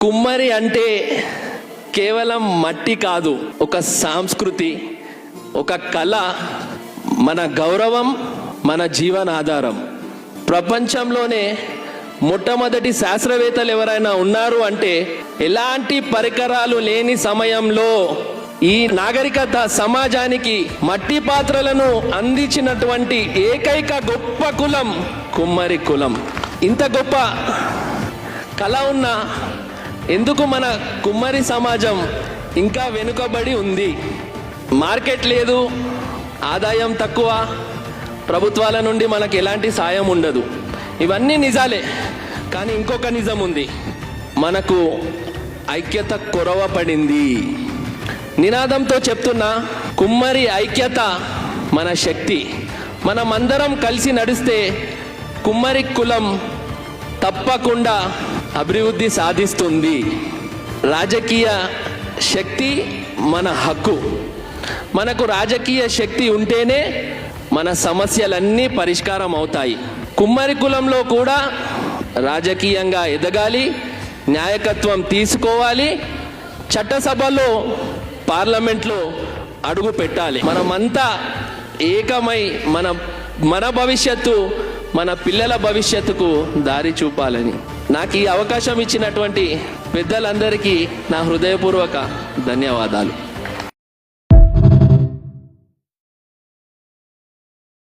కుమ్మరి అంటే కేవలం మట్టి కాదు, ఒక సంస్కృతి, ఒక కళ, మన గౌరవం, మన జీవనాధారం. ప్రపంచంలోనే మొట్టమొదటి శాస్త్రవేత్తలు ఎవరైనా ఉన్నారు అంటే ఎలాంటి పరికరాలు లేని సమయంలో ఈ నాగరికత సమాజానికి మట్టి పాత్రలను అందించినటువంటి ఏకైక గొప్ప కులం కుమ్మరి కులం. ఇంత గొప్ప కళ ఉన్న ఎందుకు మన కుమ్మరి సమాజం ఇంకా వెనుకబడి ఉంది? మార్కెట్ లేదు, ఆదాయం తక్కువ, ప్రభుత్వాల నుండి మనకు ఎలాంటి సాయం ఉండదు. ఇవన్నీ నిజాలే, కానీ ఇంకొక నిజం ఉంది, మనకు ఐక్యత కొరవ పడింది. నినాదంతో చెప్తున్నా, కుమ్మరి ఐక్యత మన శక్తి. మనమందరం కలిసి నడిస్తే కుమ్మరి కులం తప్పకుండా అభివృద్ధి సాధిస్తుంది. రాజకీయ శక్తి మన హక్కు. మనకు రాజకీయ శక్తి ఉంటేనే మన సమస్యలన్నీ పరిష్కారం అవుతాయి. కుమ్మరి కులంలో కూడా రాజకీయంగా ఎదగాలి, న్యాయకత్వం తీసుకోవాలి, చట్టసభలో పార్లమెంట్లో అడుగు పెట్టాలి. మనమంతా ఏకమై మన భవిష్యత్తు, మన పిల్లల భవిష్యత్తుకు దారి చూపాలని. నాకు ఈ అవకాశం ఇచ్చినటువంటి పెద్దలందరికీ నా హృదయపూర్వక ధన్యవాదాలు.